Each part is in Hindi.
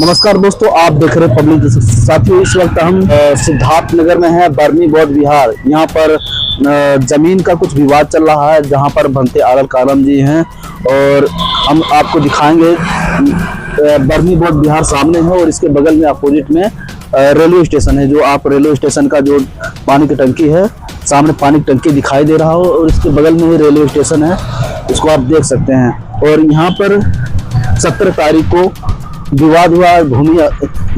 नमस्कार दोस्तों, आप देख रहे हैं पब्लिक। साथियों, इस वक्त हम सिद्धार्थ नगर में हैं, बर्मी बौद्ध विहार। यहाँ पर जमीन का कुछ विवाद चल रहा है, जहाँ पर भंते आलर कालम जी हैं और हम आपको दिखाएंगे। बर्मी बौद्ध विहार सामने है और इसके बगल में अपोजिट में रेलवे स्टेशन है। जो आप रेलवे स्टेशन का जो पानी की टंकी है, सामने पानी की टंकी दिखाई दे रहा हो और इसके बगल में ही रेलवे स्टेशन है, इसको आप देख सकते हैं। और यहाँ पर 17 तारीख को विवाद हुआ भूमि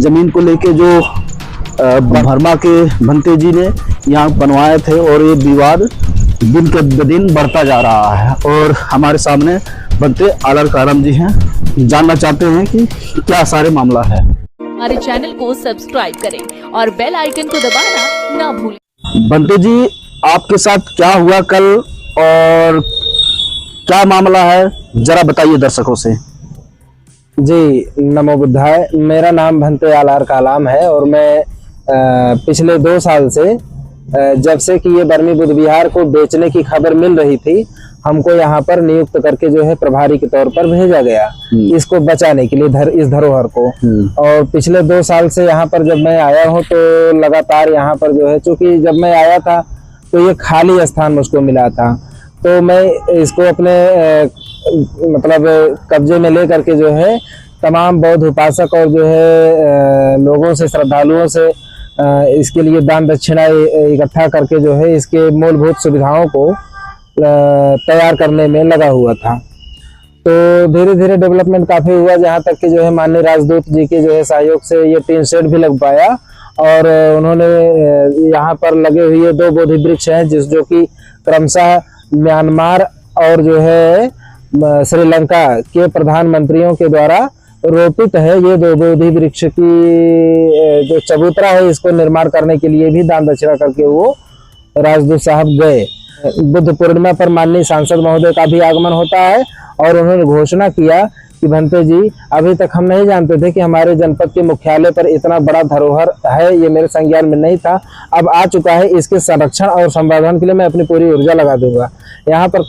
जमीन को लेके, जो भरमा के भंते जी ने यहाँ बनवाए थे और ये विवाद दिन के दिन बढ़ता जा रहा है। और हमारे सामने भंते आलर कालम जी हैं, जानना चाहते हैं कि क्या सारे मामला है। हमारे चैनल को सब्सक्राइब करें और बेल आइकन को दबाना ना भूलें। भंते जी, आपके साथ क्या हुआ कल और क्या मामला है, जरा बताइए दर्शकों से। जी, नमो बुद्धाय। मेरा नाम भंते आलर कालम है और मैं पिछले 2 साल से, जब से कि ये बर्मी बुद्ध विहार को बेचने की खबर मिल रही थी, हमको यहाँ पर नियुक्त करके जो है प्रभारी के तौर पर भेजा गया इसको बचाने के लिए, इस धरोहर को। और पिछले 2 साल से यहाँ पर जब मैं आया हूँ तो लगातार यहाँ पर जो है, चूंकि जब मैं आया था तो ये खाली स्थान मुझको मिला था, तो मैं इसको अपने मतलब कब्जे में ले करके जो है तमाम बौद्ध उपासक और जो है लोगों से, श्रद्धालुओं से इसके लिए दान दक्षिणा इकट्ठा करके जो है इसके मूलभूत सुविधाओं को तैयार करने में लगा हुआ था। तो धीरे धीरे डेवलपमेंट काफ़ी हुआ, जहाँ तक कि जो है माननीय राजदूत जी के जो है सहयोग से ये टीन शेड भी लग पाया। और उन्होंने यहाँ पर लगे हुए 2 बोधि वृक्ष हैं, जो कि क्रमशः म्यांमार और जो है श्रीलंका के प्रधानमंत्रियों के द्वारा रोपित है। ये 2 बोधि वृक्ष की जो चबूतरा है, इसको निर्माण करने के लिए भी दान दक्षिणा करके वो राजदूत साहब गए। बुद्ध पूर्णिमा पर माननीय सांसद महोदय का भी आगमन होता है और उन्होंने घोषणा किया कि भंते जी, अभी तक हम नहीं जानते थे कि हमारे जनपद के मुख्यालय पर इतना बड़ा धरोहर है, ये मेरे संज्ञान में नहीं था, अब आ चुका है। इसके संरक्षण और संवर्धन के लिए मैं अपनी पूरी ऊर्जा लगा दूंगा। यहाँ पर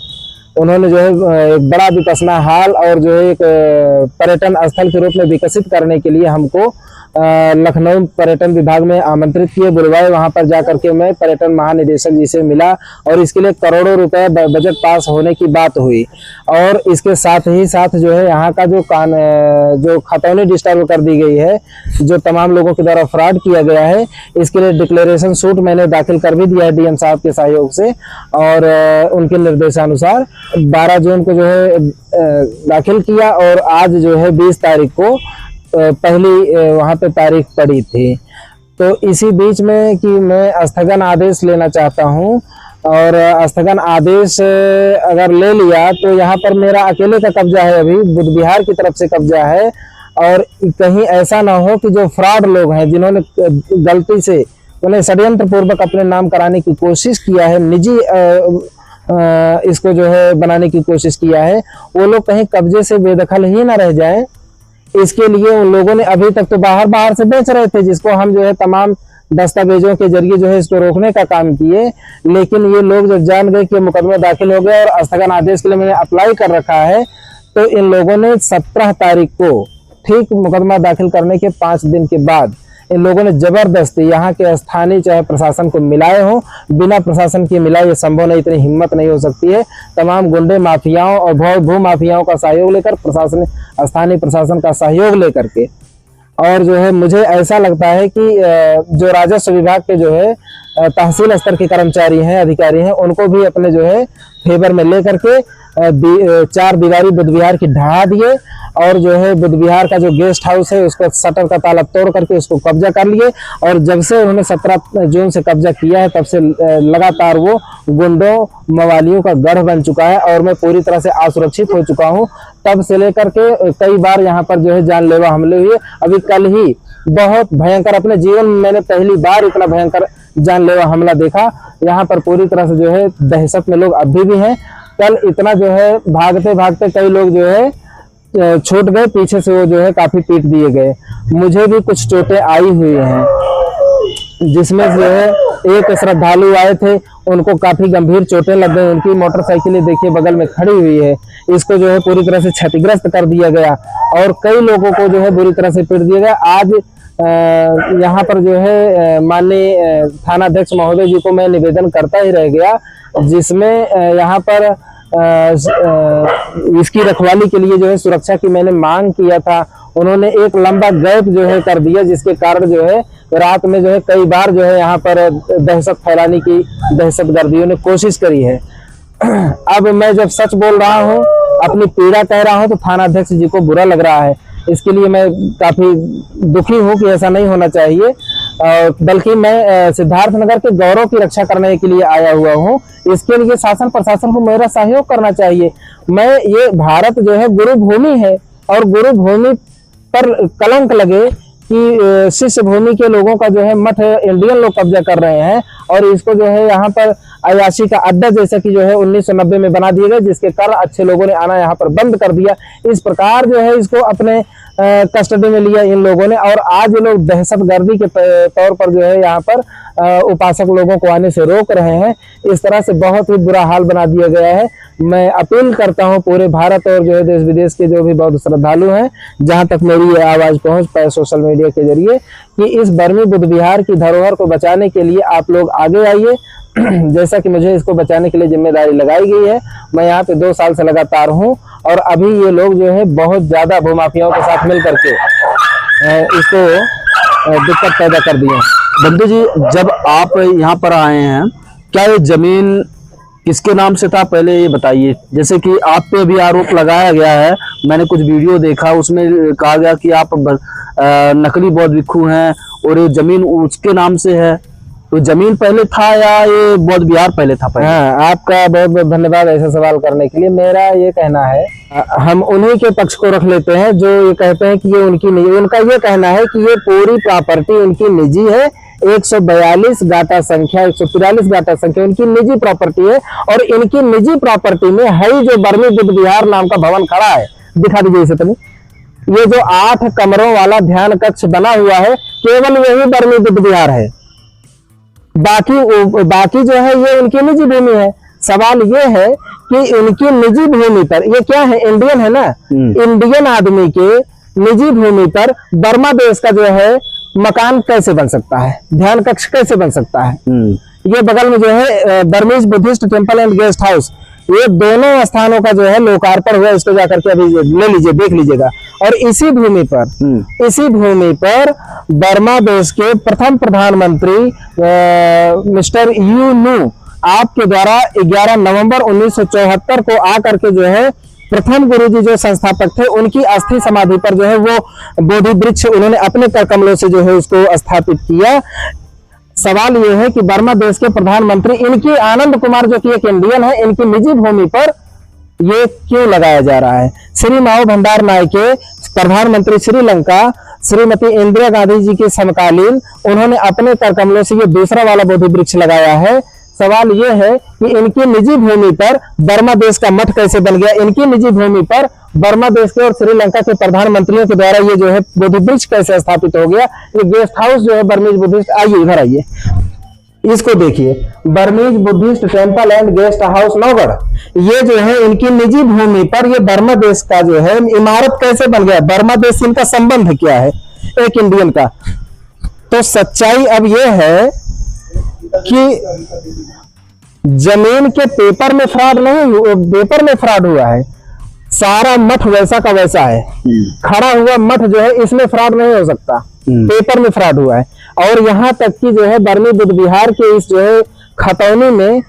उन्होंने जो है एक बड़ा विपश्यना हॉल और जो है एक पर्यटन स्थल के रूप में विकसित करने के लिए हमको लखनऊ पर्यटन विभाग में आमंत्रित किए, बुलवाए। वहां पर जाकर के मैं पर्यटन महानिदेशक जी से मिला और इसके लिए करोड़ों रुपए बजट पास होने की बात हुई। और इसके साथ ही साथ जो है यहाँ का जो खतौनी डिस्टर्ब कर दी गई है, जो तमाम लोगों के द्वारा फ्रॉड किया गया है, इसके लिए डिक्लेरेशन सूट मैंने दाखिल कर भी दिया है डीएम साहब के सहयोग से। और उनके निर्देशानुसार 12 जून को जो है दाखिल किया और आज जो है 20 तारीख को पहली वहाँ पे तारीख पड़ी थी। तो इसी बीच में कि मैं स्थगन आदेश लेना चाहता हूँ, और स्थगन आदेश अगर ले लिया तो यहाँ पर मेरा अकेले का कब्जा है, अभी बुद्ध विहार की तरफ से कब्जा है। और कहीं ऐसा ना हो कि जो फ्रॉड लोग हैं, जिन्होंने गलती से उन्हें षड्यंत्र पूर्वक अपने नाम कराने की कोशिश किया है, निजी इसको जो है बनाने की कोशिश किया है, वो लोग कहीं कब्जे से बेदखल ही ना रह जाएं। इसके लिए उन लोगों ने अभी तक तो बाहर से बेच रहे थे, जिसको हम जो है तमाम दस्तावेजों के जरिए जो है इसको रोकने का काम किए। लेकिन ये लोग जब जान गए कि मुकदमा दाखिल हो गया और स्थगन आदेश के लिए मैंने अप्लाई कर रखा है, तो इन लोगों ने 17 तारीख को, ठीक मुकदमा दाखिल करने के 5 दिन के बाद, इन लोगों ने जबरदस्ती यहाँ के स्थानीय चाहे प्रशासन को मिलाए हो। बिना प्रशासन के मिलाए ये संभव नहीं, इतनी हिम्मत नहीं हो सकती है। तमाम गुंडे माफियाओं और भू माफियाओं का सहयोग लेकर, प्रशासन, स्थानीय प्रशासन का सहयोग लेकर के, और जो है मुझे ऐसा लगता है कि जो राजस्व विभाग के जो है तहसील स्तर के कर्मचारी हैं, अधिकारी हैं, उनको भी अपने जो है फेवर में लेकर के 4 दीवारी बुद्ध विहार की ढहा दिए और जो है बुद्ध विहार का जो गेस्ट हाउस है उसको शटर का ताला तोड़ करके उसको कब्जा कर लिए। और जब से उन्होंने 17 जून से कब्जा किया है, तब से लगातार वो गुंडों मवालियों का गढ़ बन चुका है और मैं पूरी तरह से असुरक्षित हो चुका हूँ। तब से लेकर के कई बार यहाँ पर जो है जानलेवा हमले हुए। अभी कल ही बहुत भयंकर, अपने जीवन में मैंने पहली बार इतना भयंकर जानलेवा हमला देखा। यहाँ पर पूरी तरह से जो है दहशत में लोग अभी भी हैं। कल इतना जो है भागते भागते कई लोग जो है छूट गए, पीछे से वो जो है काफी पीट दिए गए। मुझे भी कुछ चोटें आई हुई हैं, जिसमें जो है एक श्रद्धालु आए थे, उनको काफी गंभीर चोटें लग गई। उनकी मोटरसाइकिलें देखिए बगल में खड़ी हुई है, इसको जो है पूरी तरह से क्षतिग्रस्त कर दिया गया और कई लोगों को जो है बुरी तरह से पीट दिया गया। आज यहाँ पर जो है माननीय थानाध्यक्ष महोदय जी को मैं निवेदन करता ही रह गया, जिसमें यहाँ पर इसकी रखवाली के लिए जो है सुरक्षा की मैंने मांग किया था। उन्होंने एक लंबा गैप जो है कर दिया, जिसके कारण जो है रात में जो है कई बार जो है यहाँ पर दहशत फैलाने की दहशतगर्दियों ने कोशिश करी है। अब मैं जब सच बोल रहा हूँ, अपनी पीड़ा कह रहा हूँ, तो थानाध्यक्ष जी को बुरा लग रहा है। इसके लिए मैं काफी दुखी हूँ कि ऐसा नहीं होना चाहिए, बल्कि मैं सिद्धार्थनगर के गौरव की रक्षा करने के लिए आया हुआ हूँ। इसके लिए शासन प्रशासन को मेरा सहयोग करना चाहिए। ये भारत जो है गुरु भूमि है और गुरु भूमि पर कलंक लगे कि शिष्य भूमि के लोगों का जो है मठ इंडियन लोग कब्जा कर रहे हैं और इसको जो है यहाँ पर अयाशी का अड्डा जैसा कि जो है 1990 में बना दिया गया, जिसके कारण अच्छे लोगों ने आना यहाँ पर बंद कर दिया। इस प्रकार जो है इसको अपने कस्टडी में लिया इन लोगों ने और आज ये लोग दहशतगर्दी के तौर पर जो है यहाँ पर उपासक लोगों को आने से रोक रहे हैं। इस तरह से बहुत ही बुरा हाल बना दिया गया है। मैं अपील करता हूं पूरे भारत और जो है देश विदेश के जो भी बौद्ध श्रद्धालु हैं, जहां तक मेरी ये आवाज पहुंच पाए सोशल मीडिया के जरिए, कि इस बर्मी बुद्ध विहार की धरोहर को बचाने के लिए आप लोग आगे आइए। जैसा कि मुझे इसको बचाने के लिए जिम्मेदारी लगाई गई है, मैं यहाँ पे 2 साल से लगातार हूँ और अभी ये लोग जो है बहुत ज्यादा भूमाफियाओं के साथ मिल करके इसको दिक्कत पैदा कर दिए। बंधु जी, जब आप यहाँ पर आए हैं, क्या ये जमीन किसके नाम से था, पहले ये बताइए। जैसे कि आप पे भी आरोप लगाया गया है, मैंने कुछ वीडियो देखा, उसमें कहा गया कि आप नकली बौद्ध भिक्षु हैं और ये जमीन उसके नाम से है। तो जमीन पहले था या ये बौद्ध विहार पहले था? पहले। हाँ, आपका बहुत बहुत धन्यवाद ऐसा सवाल करने के लिए। मेरा ये कहना है, हम उन्हीं के पक्ष को रख लेते हैं जो ये कहते हैं कि ये उनकी नहीं। उनका ये कहना है कि ये पूरी प्रॉपर्टी उनकी निजी है। 142 गाटा संख्या, 143 गाटा संख्या उनकी निजी प्रॉपर्टी है और इनकी निजी प्रॉपर्टी में है जो बर्मी बुद्ध विहार नाम का भवन खड़ा है। दिखा दीजिए इसे तनी। ये जो 8 कमरों वाला ध्यान कक्ष बना हुआ है, केवल यही बर्मी बुद्ध विहार है। बाकी जो है ये उनकी निजी भूमि है। सवाल ये है कि उनकी निजी भूमि पर, ये क्या है, इंडियन है ना, इंडियन आदमी के निजी भूमि पर बर्मा देश का जो है मकान कैसे बन सकता है, ध्यान कक्ष कैसे बन सकता है। ये बगल में जो है Burmese Buddhist temple and guest house, ये दोनों स्थानों का जो है लोकार्पण हुआ। इसको जाकर के अभी ले लीजिए, देख लीजिएगा। और इसी भूमि पर बर्मा देश के प्रथम प्रधानमंत्री मिस्टर यू नू आपके द्वारा 11 नवंबर 1974 को आकर के जो है प्रथम गुरुजी जो संस्थापक थे, उनकी अस्थि समाधि पर जो है वो बोधि वृक्ष उन्होंने अपने कर कमलों से जो है उसको स्थापित किया। सवाल ये है कि बर्मा देश के प्रधानमंत्री इनकी आनंद कुमार जो कि एक इंडियन है, इनकी निजी भूमि पर ये क्यों लगाया जा रहा है। श्री माओ भंडार नायके प्रधानमंत्री श्रीलंका श्रीमती इंदिरा गांधी जी के समकालीन उन्होंने अपने कर कमलों से ये दूसरा वाला बोधि वृक्ष लगाया है। सवाल ये है कि इनकी निजी भूमि पर बर्मा देश का मठ कैसे बन गया, इनकी निजी भूमि पर बर्मा देश के और श्रीलंका के प्रधानमंत्रियों के द्वारा ये जो है बोधि वृक्ष कैसे स्थापित हो गया। ये गेस्ट हाउस जो है बर्मीज बुद्धिस्ट, आइए इधर आइए, इसको देखिए, Burmese Buddhist temple and guest house Naugarh, ये जो है इनकी निजी भूमि पर ये बर्मा देश का जो है इमारत कैसे बन गया। बर्मा देश से इनका संबंध क्या है एक इंडियन का। तो सच्चाई अब ये है कि जमीन के पेपर में फ्रॉड नहीं, पेपर में फ्रॉड हुआ है। सारा मठ वैसा का वैसा है, खड़ा हुआ मठ जो है इसमें फ्रॉड नहीं हो सकता, पेपर में फ्रॉड हुआ है। और यहाँ तक कि जो है बर्मी बुद्ध विहार के इस जो है खतौनी में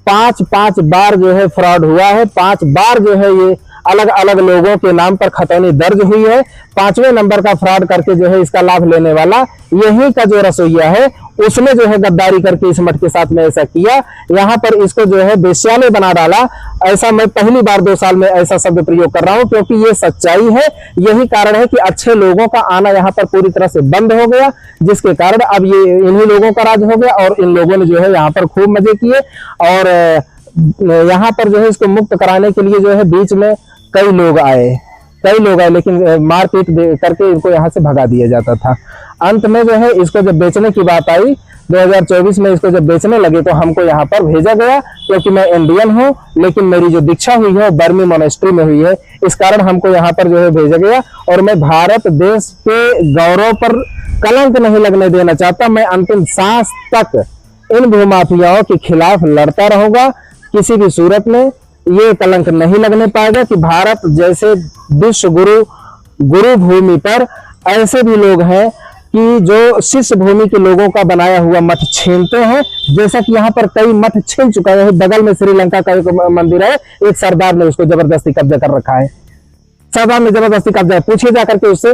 5 बार जो है फ्रॉड हुआ है। 5 बार जो है ये अलग अलग लोगों के नाम पर खतौनी दर्ज हुई है। 5वें नंबर का फ्रॉड करके जो है इसका लाभ लेने वाला यही का जो रसोईया है, उसने जो है गद्दारी करके इस मठ के साथ में ऐसा किया। यहाँ पर इसको जो है वेश्यालय बना डाला। ऐसा मैं पहली बार 2 साल में ऐसा शब्द प्रयोग कर रहा हूँ, क्योंकि ये सच्चाई है। यही कारण है कि अच्छे लोगों का आना यहाँ पर पूरी तरह से बंद हो गया, जिसके कारण अब ये इन्हीं लोगों का राज हो गया और इन लोगों ने जो है यहाँ पर खूब मजे किए। और यहाँ पर जो है इसको मुक्त कराने के लिए जो है बीच में कई लोग आए, लेकिन मारपीट करके इनको यहाँ से भगा दिया जाता था। अंत में जो है इसको जब बेचने की बात आई 2024 में इसको जब बेचने लगे तो हमको यहाँ पर भेजा गया, क्योंकि मैं इंडियन हूँ लेकिन मेरी जो दीक्षा हुई है बर्मी मोनेस्ट्री में हुई है, इस कारण हमको यहाँ पर जो है भेजा गया। और मैं भारत देश के गौरव पर कलंक नहीं लगने देना चाहता। मैं अंतिम सांस तक इन भूमाफियाओं के खिलाफ लड़ता रहूंगा। किसी भी सूरत में ये कलंक नहीं लगने पाएगा कि भारत जैसे विश्व गुरु भूमि पर ऐसे भी लोग हैं कि जो शिष्य भूमि के लोगों का बनाया हुआ मठ छीनते हैं, जैसा कि यहाँ पर कई मठ छीन चुका है। बगल में श्रीलंका का एक मंदिर है, एक सरदार ने उसको जबरदस्ती कब्जा कर रखा है। सरदार ने जबरदस्ती कब्जा, पूछिए जाकर के उससे,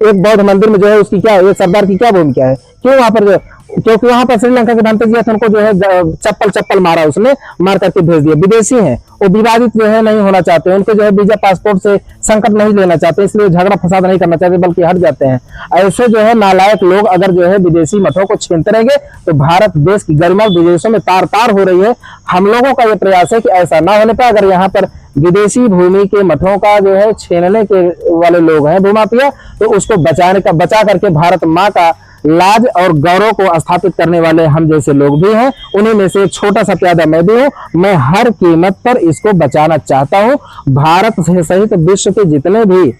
एक बौद्ध मंदिर में जो है उसकी क्या, एक सरदार की क्या भूमिका है, क्यों वहां पर जो, क्योंकि वहां पर श्रीलंका के भंते जी उनको जो है चप्पल मारा, उसने मार करके भेज दिया। विदेशी हैं, वो विवादित जो है नहीं होना चाहते, उनको जो है वीजा पासपोर्ट से संकट नहीं लेना चाहते, इसलिए झगड़ा फसाद नहीं करना चाहते, बल्कि हट जाते हैं। ऐसे जो है नालायक लोग अगर जो है विदेशी मठों को छीनते रहेंगे तो भारत देश की गरिमा विदेशों में तार तार हो रही है। हम लोगों का ये प्रयास है कि ऐसा ना होने पाए। अगर यहाँ पर विदेशी भूमि के मठों का जो है छीनने के वाले लोग हैं भूमाफिया, तो उसको बचा करके भारत माँ का लाज और गौरव को स्थापित करने वाले हम जैसे लोग भी हैं। उन्हीं में से एक छोटा सा प्यादा मैं भी हूँ। मैं हर कीमत पर इसको बचाना चाहता हूँ। भारत से सहित विश्व के जितने भी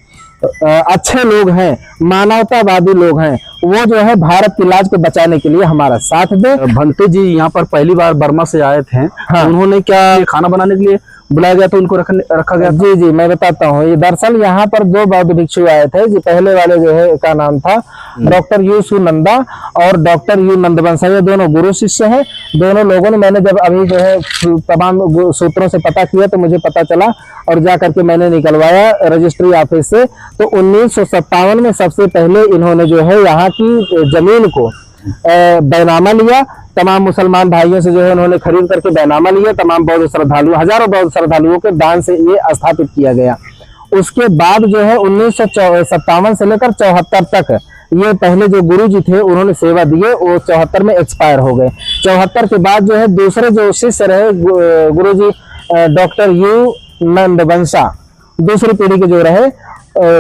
अच्छे लोग हैं, मानवतावादी लोग हैं, वो जो है भारत की लाज को बचाने के लिए हमारा साथ दे। भंते जी यहाँ पर पहली बार बर्मा से आए थे। हाँ। उन्होंने क्या खाना बनाने के लिए बुलाया गया तो उनको रखा गया? जी जी, मैं बताता हूँ। ये दरअसल यहाँ पर दो बौद्ध भिक्षु आए थे। जी, पहले वाले जो है का नाम था डॉक्टर यू सुनंदा और डॉक्टर यू नंदवंशा। ये दोनों गुरु शिष्य हैं। दोनों लोगों ने, मैंने जब अभी जो है तमाम सूत्रों से पता किया तो मुझे पता चला और जा करके मैंने निकलवाया रजिस्ट्री ऑफिस से। तो 1957 में सबसे पहले इन्होंने जो है यहाँ की जमीन को बैनामा लिया। तमाम मुसलमान भाइयों से जो है उन्होंने खरीद करके बैनामा लिया। तमाम बौद्ध श्रद्धालु, हजारों बौद्ध श्रद्धालुओं के दान से ये स्थापित किया गया। उसके बाद जो है 1957 से लेकर 74 तक ये पहले जो गुरु जी थे उन्होंने सेवा दिए, वो 74 में एक्सपायर हो गए। 74 के बाद जो है दूसरे जो शिष्य रहे गुरु जी डॉक्टर यू नंदवंशा, दूसरी पीढ़ी के जो रहे,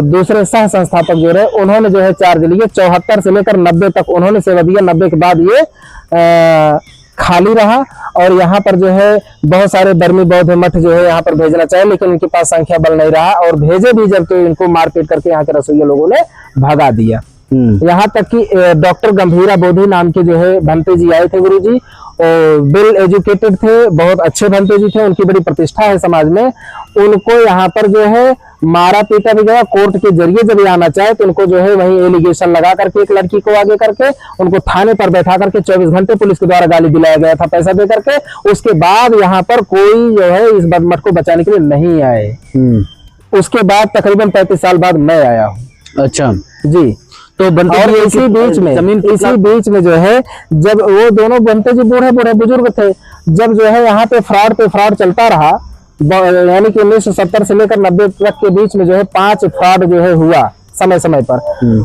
दूसरे सह संस्थापक जो रहे, उन्होंने जो है चार्ज लिए। 74 से लेकर 90 तक उन्होंने सेवा दिया। 90 के बाद ये खाली रहा और यहाँ पर जो है बहुत सारे बर्मी बौद्ध मठ जो है यहाँ पर भेजना चाहिए, लेकिन उनके पास संख्या बल नहीं रहा और भेजे भी जब तो इनको मारपीट करके यहाँ के रसोइया लोगों ने भगा दिया। यहाँ तक कि डॉक्टर गंभीरा बोधी नाम के जो है भंते जी आए थे गुरु जी, और वेल एजुकेटेड थे, बहुत अच्छे भंते जी थे, उनकी बड़ी प्रतिष्ठा है समाज में। उनको यहाँ पर जो है मारा पीटा भी गया। कोर्ट के जरिए जब ये आना चाहे तो उनको जो है वहीं एलिगेशन लगा करके एक लड़की को आगे करके उनको थाने पर बैठा करके 24 घंटे पुलिस के द्वारा गाली दिलाया गया था, पैसा दे करके। उसके बाद यहाँ पर कोई जो है इस बदमठ को बचाने के लिए नहीं आए। उसके बाद तकरीबन 35 साल बाद मैं आया हूँ। अच्छा जी। तो बनते और इसी बीच में जो है जब वो दोनों बनते जी बूढ़े बुजुर्ग थे, जब जो है यहाँ पे फ्रॉड चलता रहा, यानी कि 1970 से लेकर 90 तक के बीच में जो है 5 फ्रॉड जो है हुआ समय समय पर।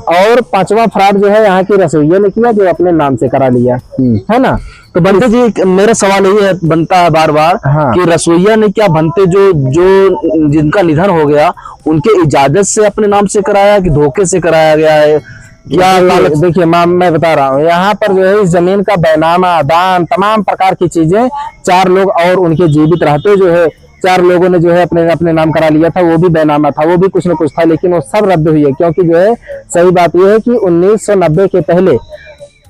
और 5वां फ्रॉड जो है यहाँ की रसोइया ने किया, जो अपने नाम से करा लिया, है ना। तो बनते जी मेरा सवाल यही है, बनता है बार बार कि रसोइया ने क्या भंते जो जिनका निधन हो गया उनके इजाजत से अपने नाम से कराया कि धोखे से कराया गया है? क्या देखिए मैं बता रहा हूँ, यहाँ पर जो है इस जमीन का बैनामा, दान, तमाम प्रकार की चीजें 4 लोग और उनके जीवित रहते जो है 4 लोगों ने जो है अपने नाम करा लिया था। वो भी बैनामा था, वो भी कुछ न कुछ था, लेकिन वो सब रद्द हुई है। क्योंकि जो है सही बात यह है कि 1990 के पहले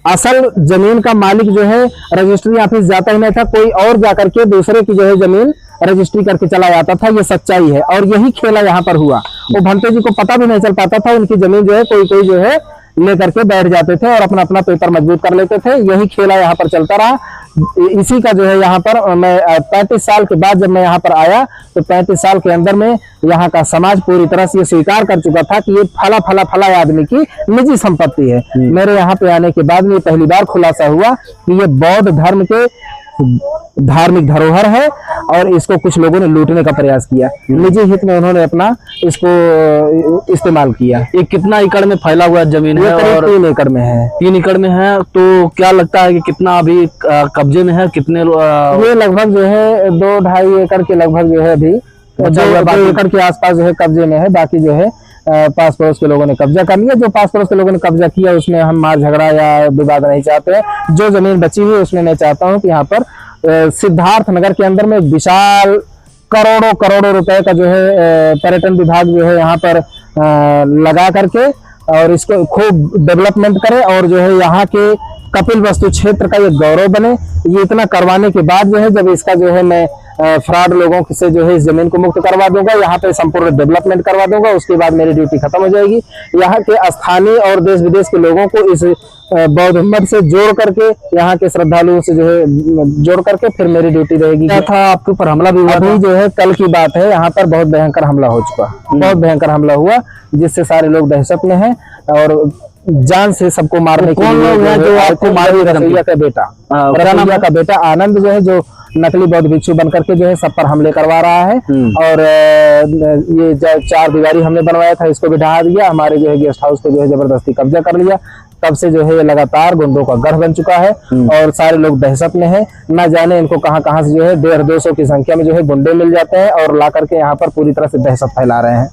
असल जमीन का मालिक जो है रजिस्ट्री ऑफिस जाता ही नहीं था, कोई और जाकर के दूसरे की जो है जमीन रजिस्ट्री करके चला जाता था। ये सच्चाई है और यही खेला यहाँ पर हुआ। वो भंते जी को पता भी नहीं चल पाता था, उनकी जमीन जो है कोई जो है लेकर के बैठ जाते थे और अपना पेपर मजबूत कर लेते थे। यही खेला यहाँ पर चलता रहा। इसी का जो है यहाँ पर मैं 35 साल के बाद जब मैं यहाँ पर आया तो 35 साल के अंदर में यहाँ का समाज पूरी तरह से ये स्वीकार कर चुका था कि ये फला आदमी की निजी संपत्ति है। मेरे यहाँ पे आने के बाद में पहली बार खुलासा हुआ कि ये बौद्ध धर्म के धार्मिक धरोहर है और इसको कुछ लोगों ने लूटने का प्रयास किया। निजी हित में उन्होंने अपना इसको इस्तेमाल किया। ये कितना एकड़ में फैला हुआ जमीन है? और 3 एकड़ में है। 3 एकड़ में है। तो क्या लगता है कि कितना अभी कब्जे में है? कितने ये लगभग जो है 2-2.5 एकड़ के लगभग जो है अभी 2 एकड़ के आसपास जो है कब्जे में है। बाकी जो है पास पड़ोस के लोगों ने कब्जा कर लिया। जो पास पड़ोस के लोगों ने कब्जा किया उसमें हम मार झगड़ा या विवाद नहीं चाहते हैं। जो जमीन बची हुई है उसमें मैं चाहता हूँ कि यहाँ पर सिद्धार्थ नगर के अंदर में विशाल करोड़ों करोड़ों रुपए का जो है पर्यटन विभाग जो है यहाँ पर लगा करके और इसको खूब डेवलपमेंट करे और जो है यहाँ के कपिल वस्तु क्षेत्र का ये गौरव बने। ये इतना करवाने के बाद जो है जब इसका जो है मैं फ्रॉड लोगों से जो है इस जमीन को मुक्त करवा दूंगा, यहाँ पे संपूर्ण डेवलपमेंट करवा दूंगा, उसके बाद मेरी ड्यूटी खत्म हो जाएगी। यहाँ के स्थानीय और देश विदेश के लोगों को इस बौद्ध मठ से जोड़ करके, यहाँ के श्रद्धालुओं से जो है जोड़ करके फिर मेरी ड्यूटी रहेगी। क्या था आपके ऊपर हमला भी हुआ? अभी जो है कल की बात है, यहाँ पर बहुत भयंकर हमला हो चुका, बहुत भयंकर हमला हुआ जिससे सारे लोग दहशत में हैं और जान से सबको मारने के लिए जो आपको मारे रसैया का बेटा, रसैया का बेटा आनंद जो है जो नकली बौद्ध भिक्षु बन करके जो है सब पर हमले करवा रहा है। और ये जो 4 दीवारी हमने बनवाया था इसको भी ढहा दिया, हमारे जो है गेस्ट हाउस को जो है जबरदस्ती कब्जा कर लिया। तब से जो है ये लगातार गुंडों का गढ़ बन चुका है और सारे लोग दहशत में हैं। ना जाने इनको कहां कहां से जो है 150-200 की संख्या में जो है गुंडे मिल जाते हैं और ला करके यहाँ पर पूरी तरह से दहशत फैला रहे हैं।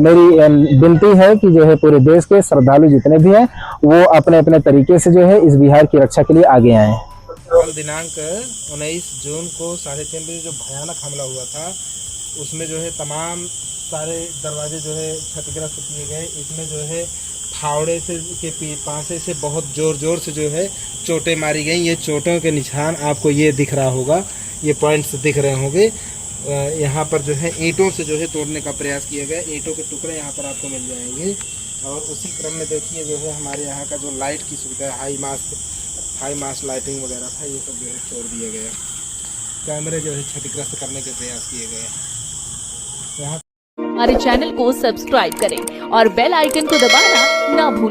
मेरी विनती है कि जो है पूरे देश के श्रद्धालु जितने भी हैं वो अपने अपने तरीके से जो है इस बिहार की रक्षा के लिए आगे आए। कल दिनांक 19 जून को 3:30 बजे जो भयानक हमला हुआ था उसमें जो है तमाम सारे दरवाजे जो है क्षतिग्रस्त किए गए। इसमें जो है फावड़े से के पासे से बहुत जोर से जो है चोटें मारी गई। ये चोटों के निशान आपको ये दिख रहा होगा, ये पॉइंट्स दिख रहे होंगे। यहाँ पर जो है ईंटों से जो है तोड़ने का प्रयास किया गया। ईंटों के टुकड़े यहाँ पर आपको मिल जाएंगे। और उसी क्रम में देखिए जो है हमारे यहाँ का जो लाइट की सुविधा है, हाई मास्ट लाइटिंग वगैरह था, ये सब जो है छोड़ दिया गया। कैमरे जो है क्षतिग्रस्त करने के प्रयास किए गए। यहाँ हमारे चैनल को सब्सक्राइब करें और बेल आइकन को दबाना ना भूलें।